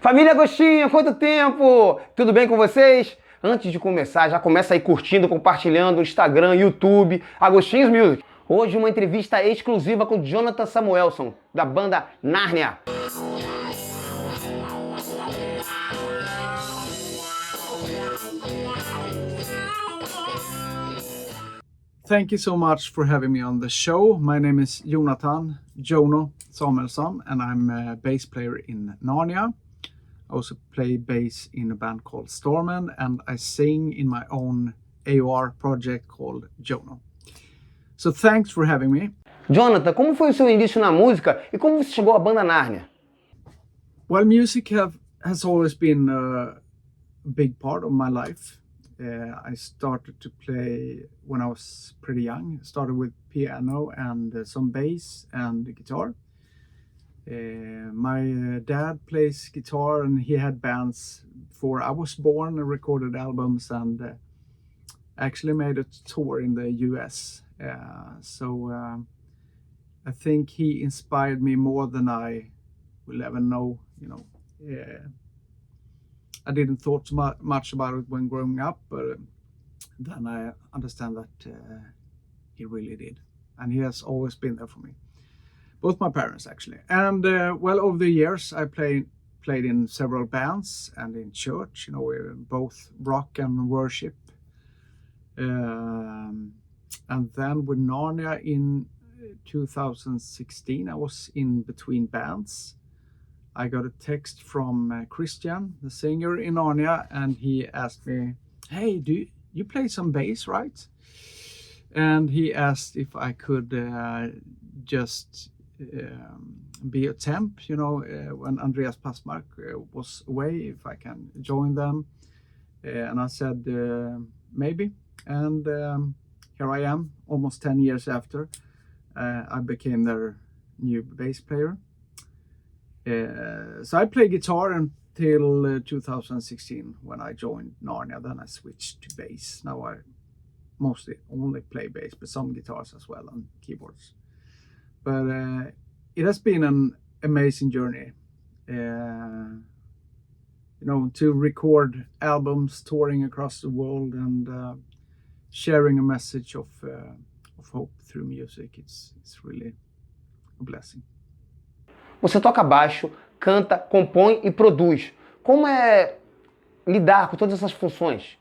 Família Agostinho, quanto tempo? Tudo bem com vocês? Antes de começar, já começa aí curtindo, compartilhando no Instagram, YouTube, Agostinho's Music. Hoje uma entrevista exclusiva com Jonatan Samuelsson, da banda Narnia. Thank you so much for having me on the show. My name is Jonatan Samuelsson and I'm a bass player in Narnia. I also play bass in a band called STARMEN and I sing in my own AOR project called Jono. So thanks for having me. Jonatan, como foi o seu início na música e como você chegou à banda Narnia? Well, music has always been a big part of my life. I started to play when I was pretty young. I started with piano and some bass and guitar. My dad plays guitar and he had bands before I was born, recorded albums and actually made a tour in the US. So I think he inspired me more than I will ever know, I didn't thought so much about it when growing up, but then I understand that he really did. And he has always been there for me. Both my parents, actually. And well, over the years, I played in several bands and in church, we're both rock and worship. And then with Narnia in 2016, I was in between bands. I got a text from Christian, the singer in Narnia, and he asked me, "Hey, do you play some bass, right?" And he asked if I could just be a temp, when Andreas Passmark was away, if I can join them. And I said, maybe. And here I am, almost 10 years after. I became their new bass player. So I played guitar until 2016 when I joined Narnia. Then I switched to bass. Now I mostly only play bass, but some guitars as well and keyboards. But it has been an amazing journey. To record albums, touring across the world, and sharing a message of hope through music. It's really a blessing. Você toca baixo, canta, compõe e produz. Como é lidar com todas essas funções?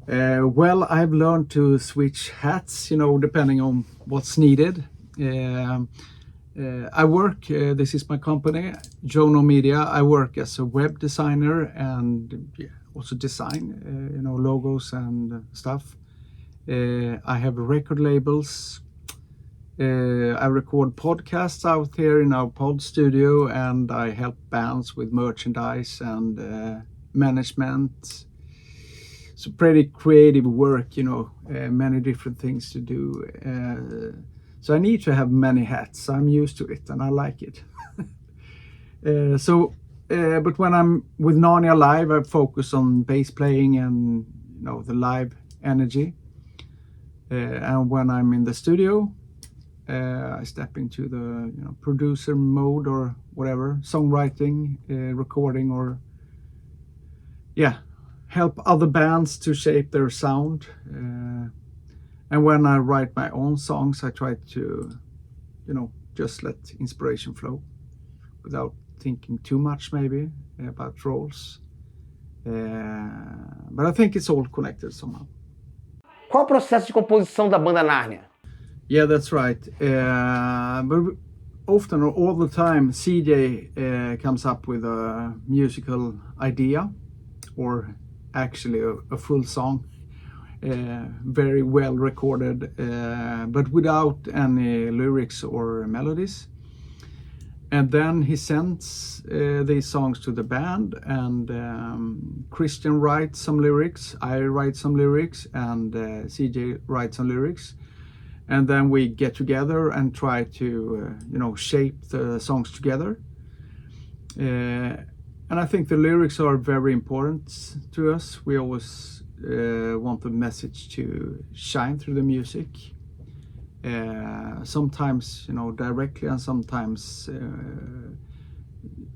Well, I've learned to switch hats, depending on what's needed. I work, this is my company, Jono Media. I work as a web designer and also design, logos and stuff. I have record labels. I record podcasts out here in our pod studio, and I help bands with merchandise and management. So pretty creative work, many different things to do. So I need to have many hats. I'm used to it and I like it. But when I'm with Narnia Live, I focus on bass playing and the live energy. And when I'm in the studio, I step into the producer mode or whatever, songwriting, recording, or help other bands to shape their sound. And when I write my own songs, I try to, just let inspiration flow without thinking too much maybe about roles. But I think it's all connected somehow. Qual o processo de composição da banda Narnia? Yeah, that's right. But often or all the time, CJ comes up with a musical idea or actually a full song. Very well recorded, but without any lyrics or melodies. And then he sends these songs to the band, and Christian writes some lyrics, I write some lyrics, and CJ writes some lyrics. And then we get together and try to, shape the songs together. And I think the lyrics are very important to us. We always want the message to shine through the music. Sometimes, directly, and sometimes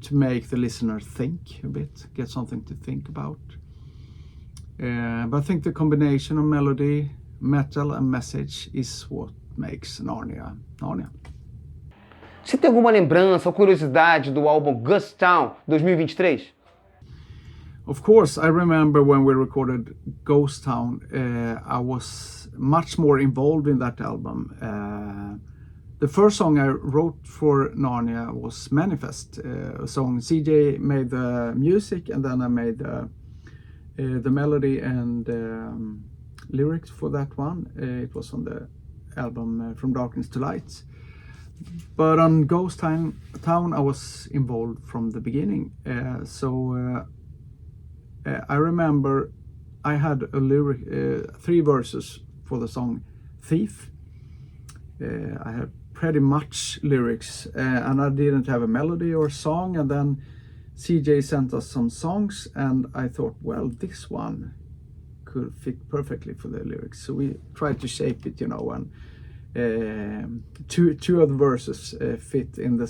to make the listener think a bit, get something to think about. But I think the combination of melody, metal and message is what makes Narnia Narnia. Você tem alguma lembrança ou curiosidade do álbum Ghost Town 2023? Of course, I remember when we recorded Ghost Town, I was much more involved in that album. The first song I wrote for Narnia was Manifest, a song CJ made the music, and then I made the melody and lyrics for that one. It was on the album From Darkness to Light. But on Ghost Town, I was involved from the beginning. I remember I had a lyric, 3 verses for the song Thief. I had pretty much lyrics, and I didn't have a melody or song. And then CJ sent us some songs, and I thought, well, this one could fit perfectly for the lyrics. So we tried to shape it, and two of the verses fit in the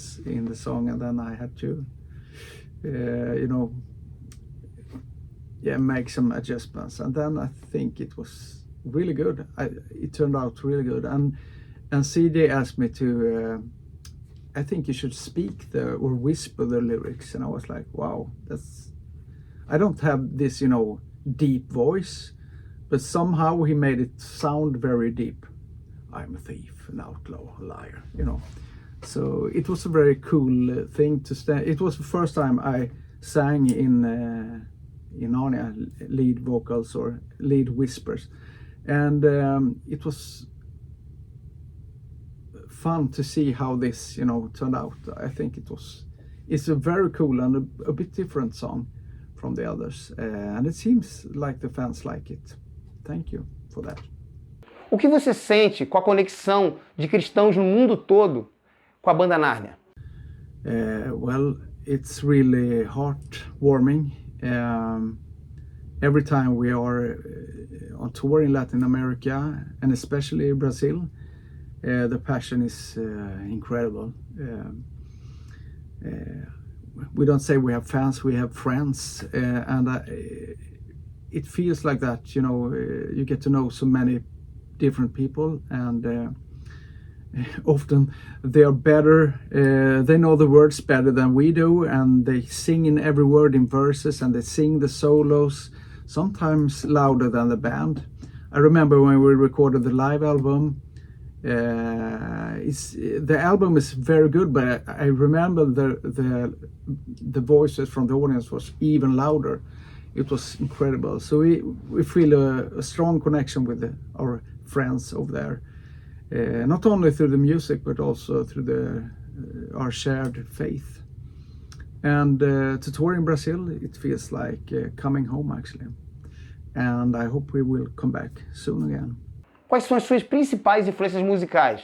song, and then I had to, make some adjustments. And then I think it was really good. It turned out really good. And CJ asked me to, I think you should speak or whisper the lyrics. And I was like, wow, I don't have this, deep voice, but somehow he made it sound very deep. I'm a thief, an outlaw, a liar, So it was a very cool thing to stand. It was the first time I sang in Narnia, lead vocals or lead whispers. And it was fun to see how this, turned out. I think it's a very cool and a bit different song from the others. And it seems like the fans like it. Thank you for that. O que você sente com a conexão de cristãos no mundo todo com a banda Narnia? Well, it's really heartwarming. Every time we are on tour in Latin America, and especially Brazil, the passion is incredible. We don't say we have fans, we have friends, and it feels like that, you get to know so many different people, and often they are better, they know the words better than we do, and they sing in every word in verses, and they sing the solos sometimes louder than the band. I remember when we recorded the live album, the album is very good, but I remember the voices from the audience was even louder. It was incredible. So we feel a strong connection with our friends over there, not only through the music but also through our shared faith. And to tour in Brazil, it feels like coming home actually. And I hope we will come back soon again. Quais são as suas principais influências musicais?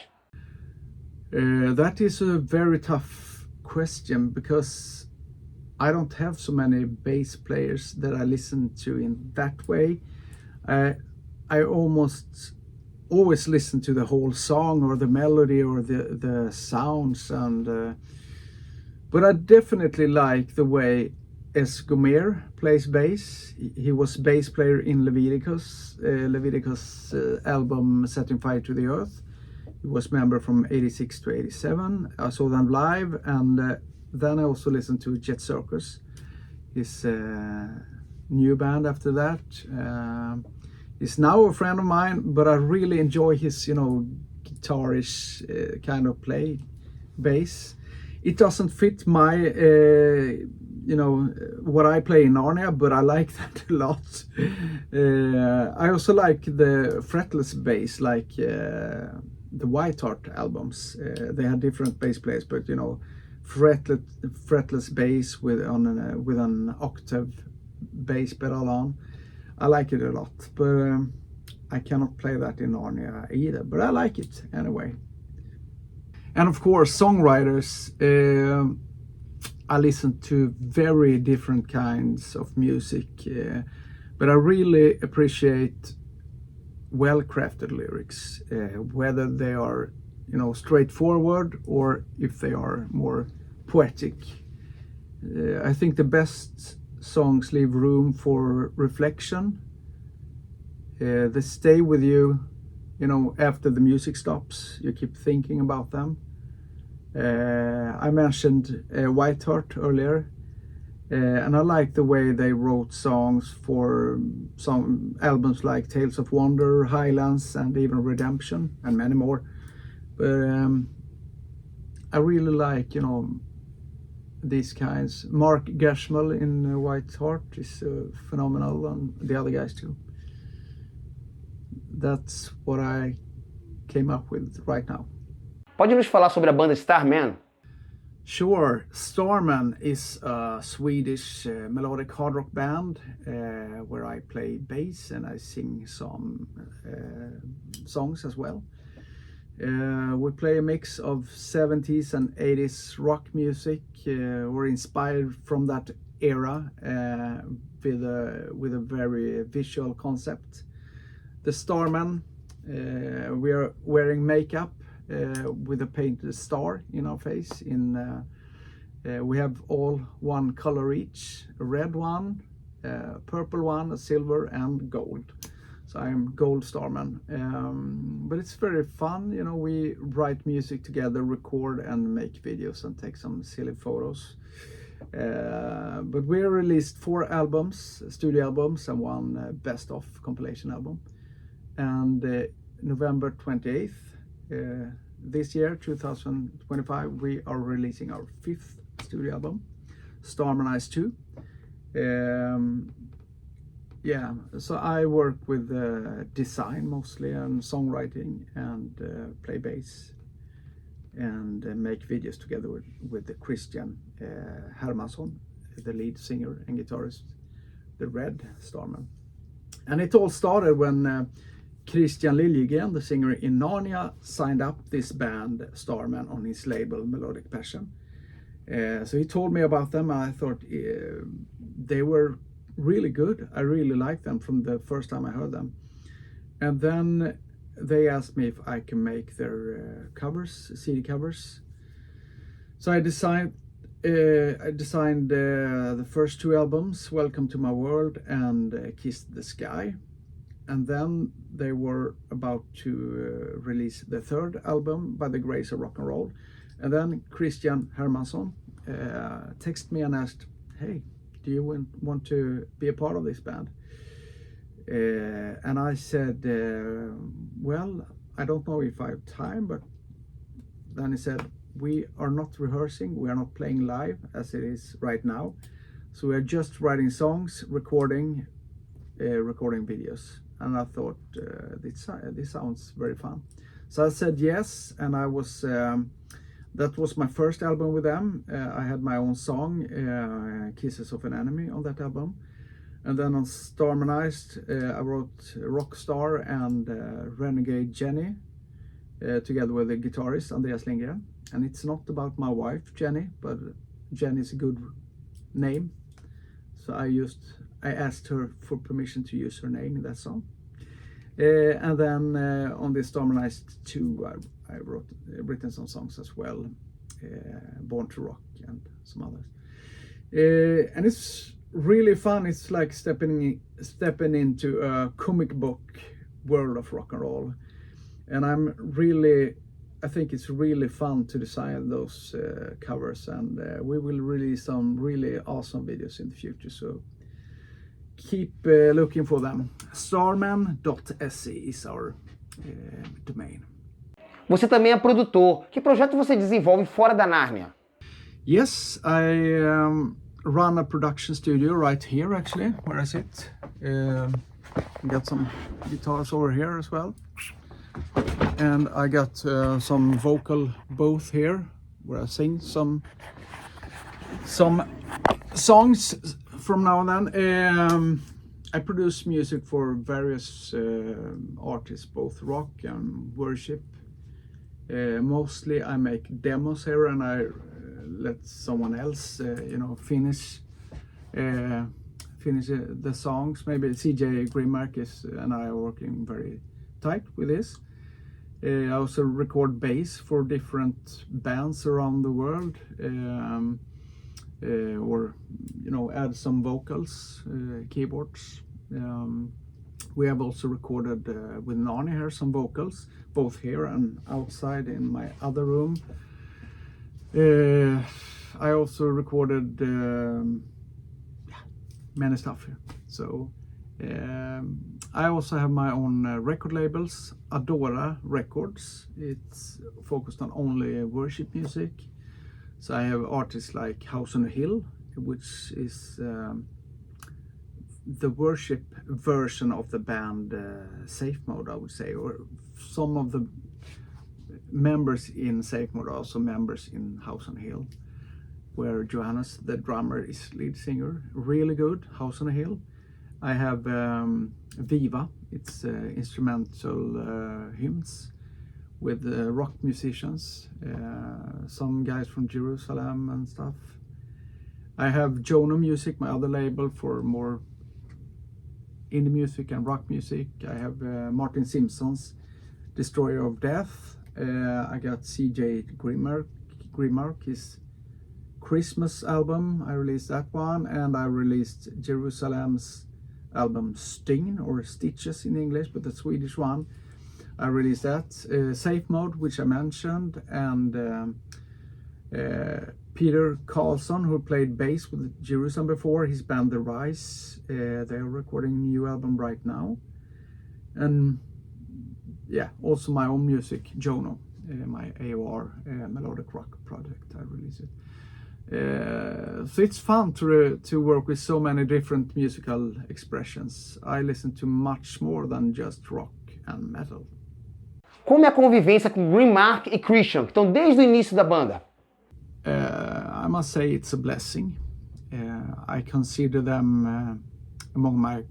That is a very tough question because I don't have so many bass players that I listen to in that way. I almost always listen to the whole song or the melody or the sounds, but I definitely like the way Gomer plays bass. He was bass player in Leviticus album Setting Fire to the Earth. He was member from 86 to 87. I saw them live, and then I also listened to Jet Circus, his new band after that. He's now a friend of mine, but I really enjoy his, guitarish kind of play bass. It doesn't fit my, what I play in Narnia, but I like that a lot. I also like the fretless bass, like the White Hart albums. They had different bass players, but fretless bass with an octave bass pedal on. I like it a lot, but I cannot play that in Narnia either, but I like it anyway. And of course, songwriters, I listen to very different kinds of music, but I really appreciate well-crafted lyrics, whether they are, straightforward or if they are more poetic. I think the best songs leave room for reflection. They stay with you, you know, after the music stops. You keep thinking about them. I mentioned White Heart earlier, and I like the way they wrote songs for some albums like Tales of Wonder, Highlands, and even Redemption, and many more. But I really like, you know, these kinds. Mark Gershmal in White Heart is phenomenal, and the other guys too. That's what I came up with right now. Pode nos falar sobre a banda STARMEN? Sure. STARMEN is a Swedish melodic hard rock band where I play bass and I sing some songs as well. We play a mix of 70s and 80s rock music. We're inspired from that era with a very visual concept. The STARMEN, we are wearing makeup with a painted star in our face. We have all one color each, a red one, a purple one, a silver, and gold. So I'm Gold STARMEN. But it's very fun, you know, we write music together, record and make videos and take some silly photos. But we released 4 albums, studio albums, and 1 best of compilation album. And November 28th, this year, 2025, we are releasing our 5th studio album, Starmenize 2. Yeah, so I work with design mostly and songwriting and play bass and make videos together with Christian Hermansson, the lead singer and guitarist, the Red STARMEN. And it all started when Christian Liljegren, the singer in Narnia, signed up this band STARMEN on his label Melodic Passion. So he told me about them and I thought they were really good. I really liked them from the first time I heard them. And then they asked me if I can make their covers, CD covers. So I designed the first 2 albums, Welcome to My World and Kiss the Sky. And then they were about to release the 3rd album, By the Grace of Rock and Roll. And then Christian Hermansson texted me and asked, hey, do you want to be a part of this band? And I said, well, I don't know if I have time, but then he said, we are not rehearsing, we are not playing live as it is right now. So we are just writing songs, recording videos. And I thought, this sounds very fun. So I said yes, and I was, that was my first album with them. I had my own song, Kisses of an Enemy, on that album. And then on Starmenized, I wrote Rockstar and Renegade Jenny, together with the guitarist Andreas Lindgren. And it's not about my wife, Jenny, but Jenny is a good name. So I asked her for permission to use her name in that song. And then on the Starmenized 2, I written some songs as well, Born to Rock and some others. And it's really fun. It's like stepping into a comic book world of rock and roll. And I think it's really fun to design those covers, and we will release some really awesome videos in the future. So keep looking for them. Starmen.se is our domain. Você também é produtor. Que projeto você desenvolve fora da Narnia? Yes, I run a production studio right here, actually, where I sit. Got some guitars over here as well. And I got some vocal booth here, where I sing some songs from now and then. I produce music for various artists, both rock and worship. Mostly I make demos here, and I let someone else, finish the songs. Maybe CJ Grimmark and I are working very tight with this. I also record bass for different bands around the world. or add some vocals, keyboards. We have also recorded with Narnia here some vocals, both here and outside in my other room. I also recorded many stuff here. So I also have my own record labels, Adora Records. It's focused on only worship music. So I have artists like House on a Hill, which is the worship version of the band Safe Mode, I would say, or some of the members in Safe Mode are also members in House on a Hill, where Johannes, the drummer, is lead singer. Really good, House on a Hill. I have Viva, it's instrumental hymns with rock musicians, some guys from Jerusalem and stuff. I have Jonah Music, my other label, for more indie music and rock music. I have Martin Simpson's Destroyer of Death. I got CJ Grimmark, his Christmas album. I released that one, and I released Jerusalem's album Sting, or Stitches in English, but the Swedish one. I released that. Safe Mode, which I mentioned, and Peter Carlson, who played bass with Jerusalem before, his band The Rise. They're recording a new album right now. And yeah, also my own music, Jono, my AOR melodic rock project. I released it. So it's fun to work with so many different musical expressions. I listen to much more than just rock and metal. Como é a convivência com Grimmark e Christian, que estão desde o início da banda? I must say it's a blessing. I consider them among my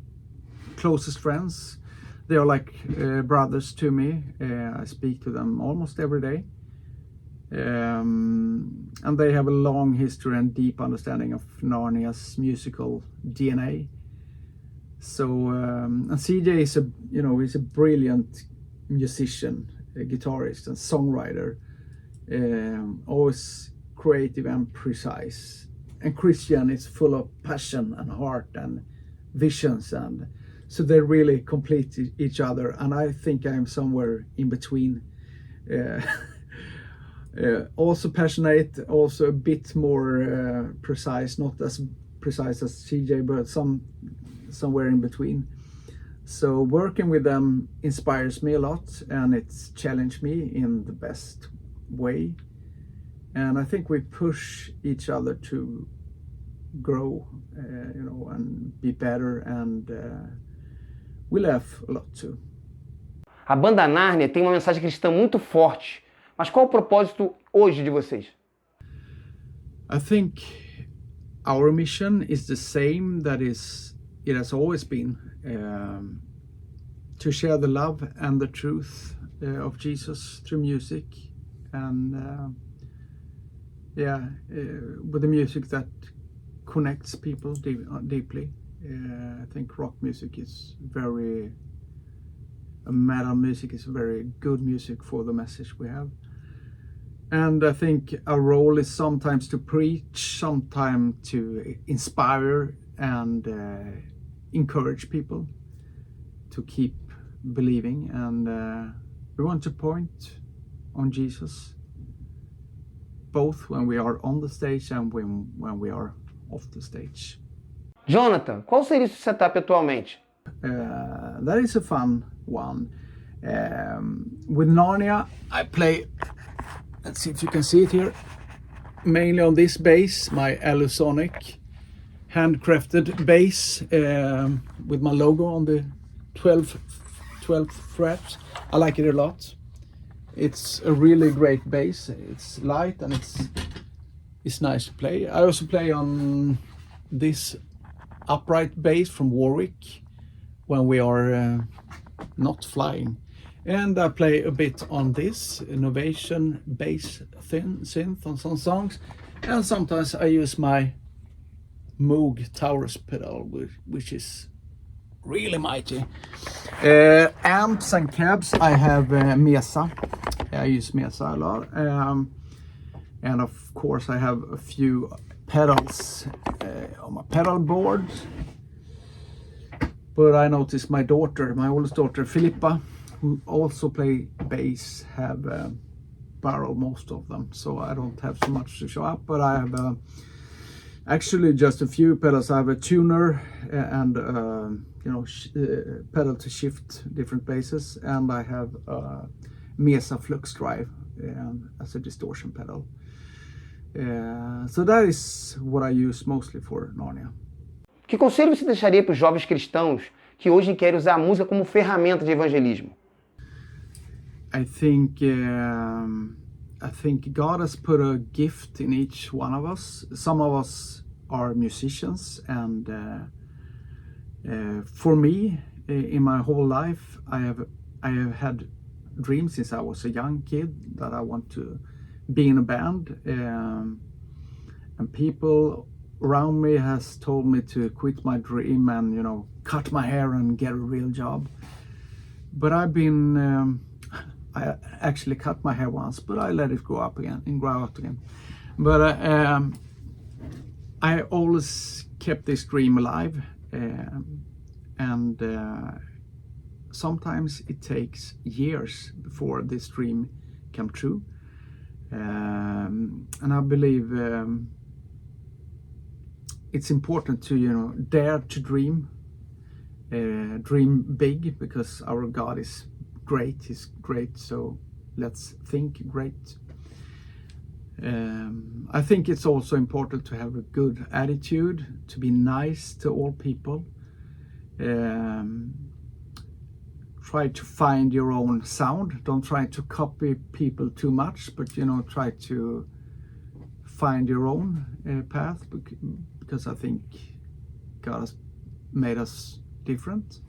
closest friends. They are like brothers to me. I speak to them almost every day. And they have a long history and deep understanding of Narnia's musical DNA. So and CJ is he's a brilliant musician, a guitarist and songwriter, always creative and precise. And Christian is full of passion and heart and visions, and so they really complete each other. And I think I'm somewhere in between. Also passionate, also a bit more precise, not as precise as CJ, but somewhere in between. So working with them inspires me a lot, and it's challenged me in the best way. And I think we push each other to grow, and be better, and we laugh a lot too. A banda Narnia tem uma mensagem cristã muito forte, mas qual o propósito hoje de vocês? I think our mission is the same that it has always been, to share the love and the truth of Jesus through music, and with the music that connects people deeply. I think rock music is metal music is very good music for the message we have. And I think our role is sometimes to preach, sometimes to inspire and encourage people to keep believing. And we want to point on Jesus, both when we are on the stage and when we are off the stage. Jonatan, qual seria o seu setup atualmente? That is a fun one. With Narnia, I play, let's see if you can see it here, mainly on this bass, my Alusonic handcrafted bass with my logo on the 12th fret. I like it a lot. It's a really great bass. It's light and it's nice to play. I also play on this upright bass from Warwick when we are not flying. And I play a bit on this innovation bass synth on some songs. And sometimes I use my Moog Taurus pedal, which is really mighty. Amps and cabs, I have Mesa. I use Mesa a lot. And of course I have a few pedals on my pedal board. But I noticed my oldest daughter Filippa, who also play bass, have borrowed most of them. So I don't have so much to show up, but I have actually just a few pedals. I have a tuner and pedal to shift different basses, and I have a Mesa Flux drive as a distortion pedal. So that is what I use mostly for Narnia. Que conselho você deixaria para os jovens cristãos que hoje querem usar a música como ferramenta de evangelismo? I think God has put a gift in each one of us. Some of us are musicians, and for me, in my whole life, I have had dreams since I was a young kid that I want to be in a band, and people around me has told me to quit my dream and cut my hair and get a real job. But I've been I actually cut my hair once, but I let it grow out again. But I always kept this dream alive, and sometimes it takes years before this dream come true. And I believe it's important to dare to dream big, because our God is great. He's great, so let's think great. I think it's also important to have a good attitude, to be nice to all people. Try to find your own sound. Don't try to copy people too much, but try to find your own path, because I think God has made us different.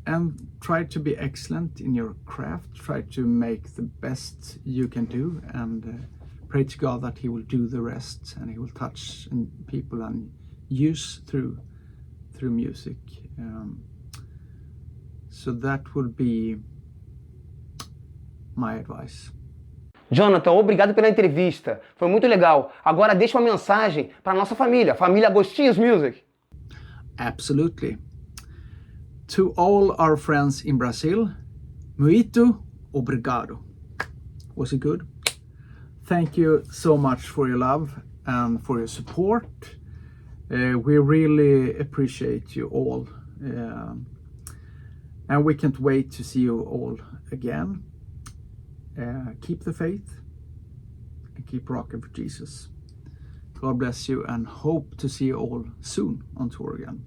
And try to be excellent in your craft. Try to make the best you can do, and pray to God that He will do the rest, and He will touch people and use through music. So that would be my advice. Jonatan, obrigado pela entrevista. Foi muito legal. Agora deixa uma mensagem para nossa família Agostinho's Music. Absolutely. To all our friends in Brazil, muito obrigado. Was it good? Thank you so much for your love and for your support. We really appreciate you all. And we can't wait to see you all again. Keep the faith and keep rocking for Jesus. God bless you, and hope to see you all soon on tour again.